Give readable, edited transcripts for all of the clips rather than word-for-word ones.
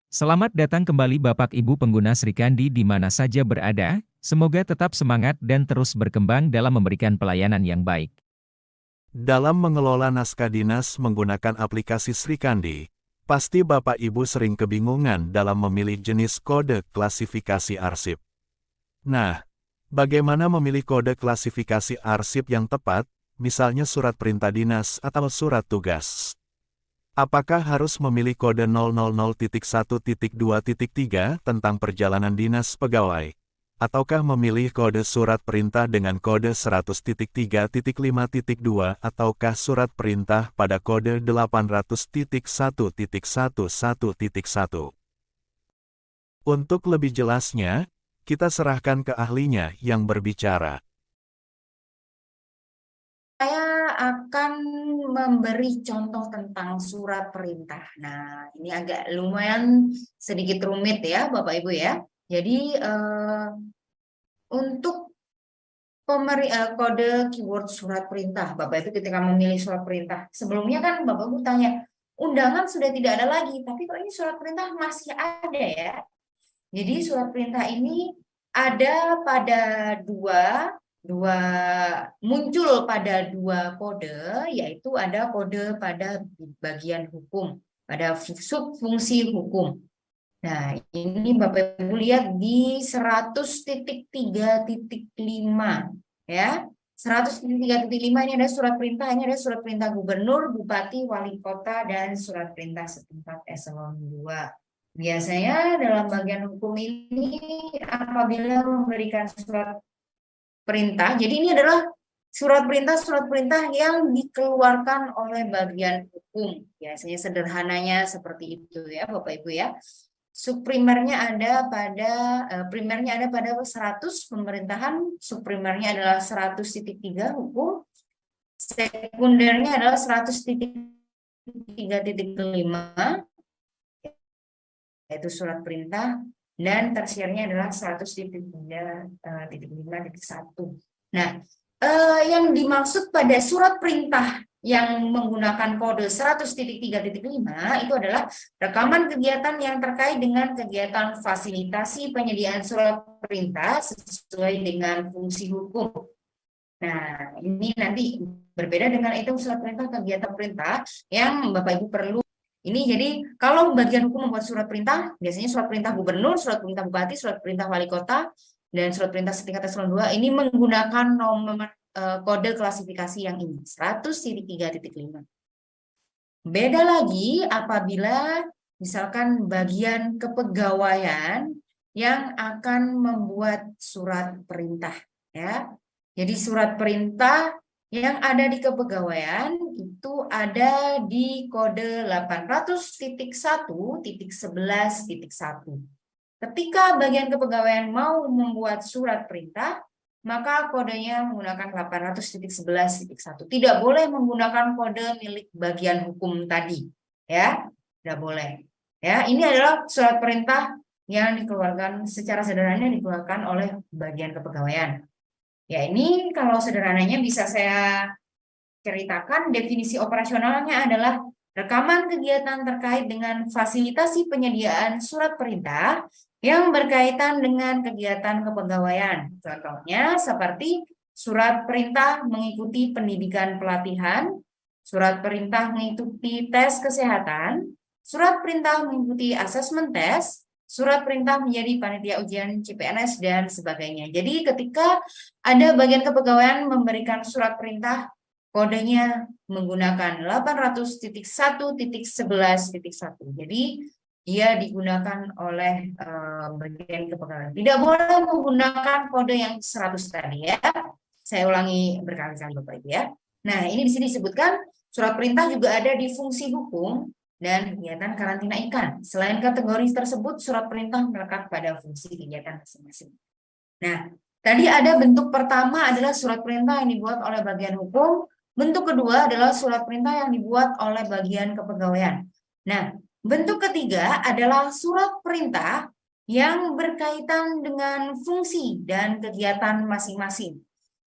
Selamat datang kembali Bapak Ibu pengguna Srikandi di mana saja berada, semoga tetap semangat dan terus berkembang dalam memberikan pelayanan yang baik. Dalam mengelola naskah dinas menggunakan aplikasi Srikandi, pasti Bapak Ibu sering kebingungan dalam memilih jenis kode klasifikasi arsip. Nah, bagaimana memilih kode klasifikasi arsip yang tepat, misalnya surat perintah dinas atau surat tugas? Apakah harus memilih kode 000.1.2.3 tentang perjalanan dinas pegawai? Ataukah memilih kode surat perintah dengan kode 100.3.5.2 ataukah surat perintah pada kode 800.1.11.1? Untuk lebih jelasnya, kita serahkan ke ahlinya yang berbicara. Saya akan memberi contoh tentang surat perintah. Nah, ini agak lumayan sedikit rumit ya, Bapak Ibu ya. Jadi untuk kode keyword surat perintah, Bapak Ibu ketika memilih surat perintah, sebelumnya kan Bapak Ibu tanya, undangan sudah tidak ada lagi, tapi kok ini surat perintah masih ada ya. Jadi surat perintah ini ada pada muncul pada dua kode, yaitu ada kode pada bagian hukum, pada subfungsi hukum. Nah, ini Bapak Ibu lihat di 100.3.5 ya. 100.3.5 ini ada surat perintah, ini ada surat perintah gubernur, bupati, wali kota, dan surat perintah setempat eselon 2. Biasanya dalam bagian hukum ini apabila memberikan surat perintah, jadi ini adalah surat perintah yang dikeluarkan oleh bagian hukum. Biasanya sederhananya seperti itu ya Bapak Ibu ya. Subprimernya ada pada 100 pemerintahan, subprimernya adalah 100.3 hukum, sekundernya adalah 100.3.5 yaitu surat perintah, dan tersiernya adalah 100.3.5.1. Nah, yang dimaksud pada surat perintah yang menggunakan kode 100.3.5 itu adalah rekaman kegiatan yang terkait dengan kegiatan fasilitasi penyediaan surat perintah sesuai dengan fungsi hukum. Nah, ini nanti berbeda dengan itu surat perintah kegiatan perintah yang Bapak Ibu perlu. Ini jadi kalau bagian hukum membuat surat perintah, biasanya surat perintah gubernur, surat perintah bupati, surat perintah wali kota, dan surat perintah setingkat eselon 2 ini menggunakan nomor kode klasifikasi yang ini 100.3.5. Beda lagi apabila misalkan bagian kepegawaian yang akan membuat surat perintah ya. Jadi surat perintah yang ada di kepegawaian itu ada di kode 800.1.11.1. Ketika bagian kepegawaian mau membuat surat perintah, maka kodenya menggunakan 800.11.1. Tidak boleh menggunakan kode milik bagian hukum tadi, ya, tidak boleh. Ya, ini adalah surat perintah yang dikeluarkan secara sederhana dikeluarkan oleh bagian kepegawaian. Ya, ini kalau sederhananya bisa saya ceritakan definisi operasionalnya adalah rekaman kegiatan terkait dengan fasilitasi penyediaan surat perintah yang berkaitan dengan kegiatan kepegawaian. Contohnya seperti surat perintah mengikuti pendidikan pelatihan, surat perintah mengikuti tes kesehatan, surat perintah mengikuti asesmen tes, surat perintah menjadi panitia ujian CPNS, dan sebagainya. Jadi ketika ada bagian kepegawaian memberikan surat perintah, kodenya menggunakan 800.1.11.1. Jadi dia digunakan oleh bagian kepegawaian. Tidak boleh menggunakan kode yang 100 tadi ya. Saya ulangi berkali-kali Bapak Ibu ya. Nah, ini di sini disebutkan surat perintah juga ada di fungsi hukum dan kegiatan karantina ikan. Selain kategori tersebut, surat perintah melekat pada fungsi kegiatan masing-masing. Nah, tadi ada bentuk pertama adalah surat perintah yang dibuat oleh bagian hukum. Bentuk kedua adalah surat perintah yang dibuat oleh bagian kepegawaian. Nah, bentuk ketiga adalah surat perintah yang berkaitan dengan fungsi dan kegiatan masing-masing.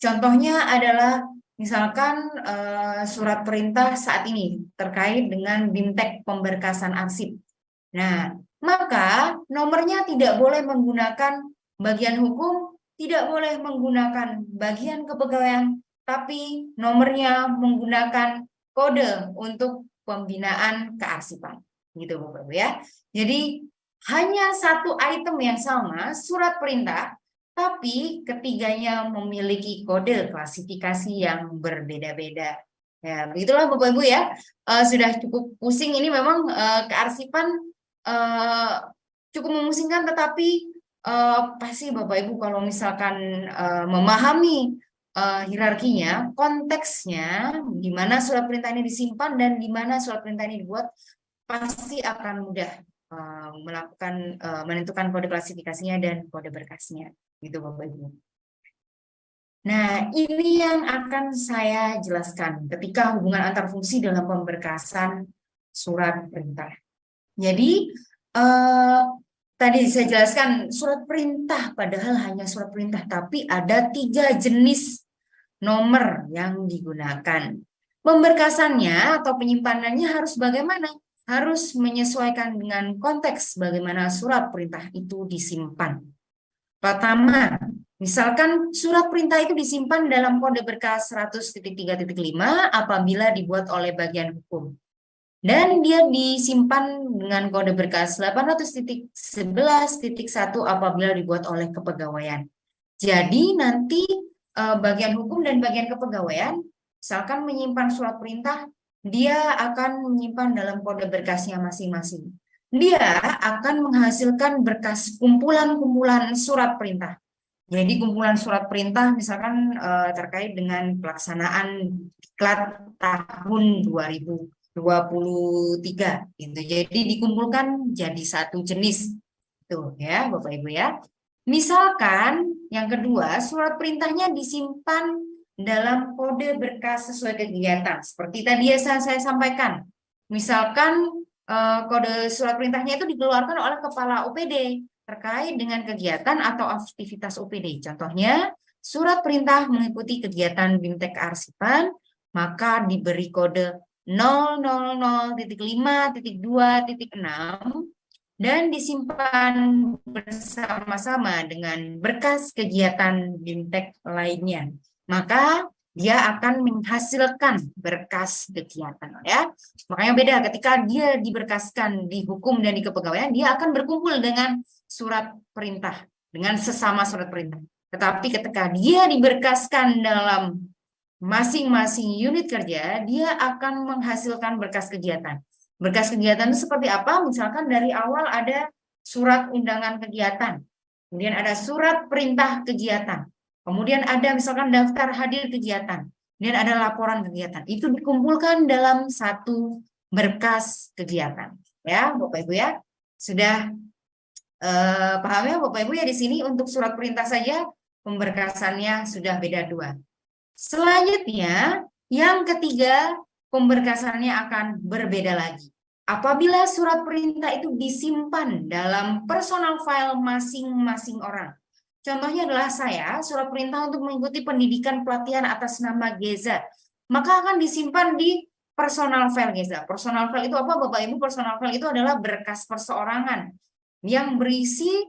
Contohnya adalah misalkan surat perintah saat ini terkait dengan BIMTEK pemberkasan arsip. Nah, maka nomornya tidak boleh menggunakan bagian hukum, tidak boleh menggunakan bagian kepegawaian, tapi nomornya menggunakan kode untuk pembinaan kearsipan. Gitu Bapak Ibu ya. Jadi hanya satu item yang sama, surat perintah, tapi ketiganya memiliki kode klasifikasi yang berbeda-beda. Ya, begitulah Bapak Ibu ya. Sudah cukup pusing ini memang kearsipan cukup memusingkan, tetapi pasti Bapak Ibu kalau misalkan memahami hierarkinya, konteksnya, di mana surat perintah ini disimpan dan di mana surat perintah ini dibuat, pasti akan mudah melakukan menentukan kode klasifikasinya dan kode berkasnya, gitu Bapak Ibu. Nah, ini yang akan saya jelaskan ketika hubungan antar fungsi dalam pemberkasan surat perintah. Jadi, tadi saya jelaskan surat perintah, padahal hanya surat perintah, tapi ada 3 jenis nomor yang digunakan. Pemberkasannya atau penyimpanannya harus bagaimana? Harus menyesuaikan dengan konteks bagaimana surat perintah itu disimpan. Pertama, misalkan surat perintah itu disimpan dalam kode berkas 100.3.5 apabila dibuat oleh bagian hukum. Dan dia disimpan dengan kode berkas 800.11.1 apabila dibuat oleh kepegawaian. Jadi nanti bagian hukum dan bagian kepegawaian, misalkan menyimpan surat perintah, dia akan menyimpan dalam kode berkasnya masing-masing. Dia akan menghasilkan berkas kumpulan-kumpulan surat perintah. Jadi kumpulan surat perintah misalkan terkait dengan pelaksanaan diklat tahun 2023 gitu. Jadi dikumpulkan jadi satu jenis. Tuh ya, Bapak Ibu ya. Misalkan yang kedua, surat perintahnya disimpan dalam kode berkas sesuai kegiatan. Seperti tadi saya sampaikan. Misalkan kode surat perintahnya itu dikeluarkan oleh kepala OPD terkait dengan kegiatan atau aktivitas OPD. Contohnya, surat perintah mengikuti kegiatan BIMTEK Kearsipan, maka diberi kode 000.5.2.6 dan disimpan bersama-sama dengan berkas kegiatan BIMTEK lainnya. Maka dia akan menghasilkan berkas kegiatan ya. Makanya beda ketika dia diberkaskan di hukum dan di kepegawaian, dia akan berkumpul dengan surat perintah, dengan sesama surat perintah. Tetapi ketika dia diberkaskan dalam masing-masing unit kerja, dia akan menghasilkan berkas kegiatan. Berkas kegiatan itu seperti apa? Misalkan dari awal ada surat undangan kegiatan, kemudian ada surat perintah kegiatan, kemudian ada misalkan daftar hadir kegiatan, dan ada laporan kegiatan. Itu dikumpulkan dalam satu berkas kegiatan. Ya, Bapak Ibu ya. Sudah paham ya Bapak Ibu ya, di sini untuk surat perintah saja pemberkasannya sudah beda 2. Selanjutnya, yang ketiga, pemberkasannya akan berbeda lagi. Apabila surat perintah itu disimpan dalam personal file masing-masing orang. Contohnya adalah saya, surat perintah untuk mengikuti pendidikan pelatihan atas nama Geza. Maka akan disimpan di personal file Geza. Personal file itu apa Bapak Ibu? Personal file itu adalah berkas perseorangan yang berisi,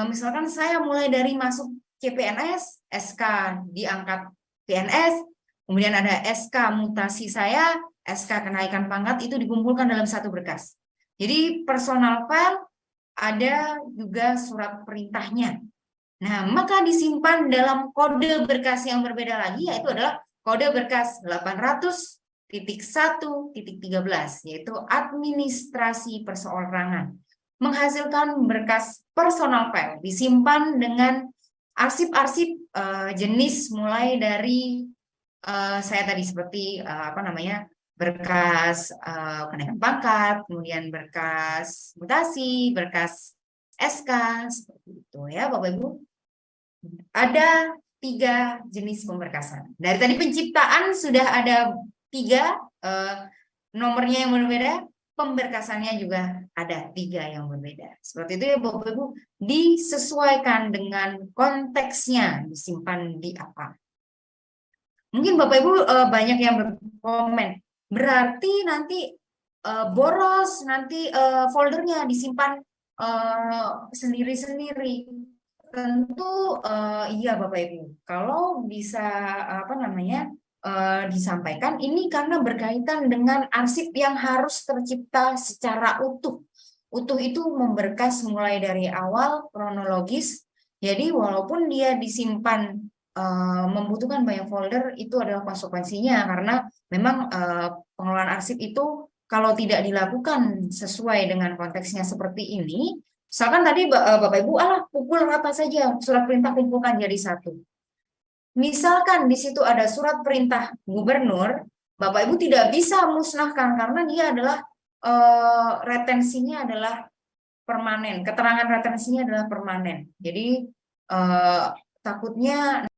misalkan saya mulai dari masuk CPNS, SK diangkat PNS, kemudian ada SK mutasi saya, SK kenaikan pangkat, itu dikumpulkan dalam satu berkas. Jadi personal file ada juga surat perintahnya. Nah, maka disimpan dalam kode berkas yang berbeda lagi, yaitu adalah kode berkas 800.1.13, yaitu administrasi perseorangan. Menghasilkan berkas personal file, disimpan dengan arsip-arsip jenis mulai dari saya tadi seperti berkas kenaikan pangkat, kemudian berkas mutasi, berkas SK, seperti itu ya Bapak Ibu. Ada 3 jenis pemberkasan. Dari tadi penciptaan sudah ada 3 nomornya yang berbeda, pemberkasannya juga ada 3 yang berbeda. Seperti itu ya Bapak Ibu, disesuaikan dengan konteksnya disimpan di apa. Mungkin Bapak Ibu banyak yang berkomen, berarti nanti boros, nanti foldernya disimpan sendiri-sendiri. Tentu iya Bapak Ibu, kalau bisa disampaikan ini karena berkaitan dengan arsip yang harus tercipta secara utuh. Utuh itu memberkas mulai dari awal kronologis. Jadi walaupun dia disimpan membutuhkan banyak folder, itu adalah konsekuensinya karena memang pengelolaan arsip itu kalau tidak dilakukan sesuai dengan konteksnya seperti ini. Misalkan tadi Bapak Ibu, pukul apa saja, surat perintah kumpulkan jadi satu. Misalkan di situ ada surat perintah gubernur, Bapak Ibu tidak bisa musnahkan karena dia adalah retensinya adalah permanen, keterangan retensinya adalah permanen. Jadi takutnya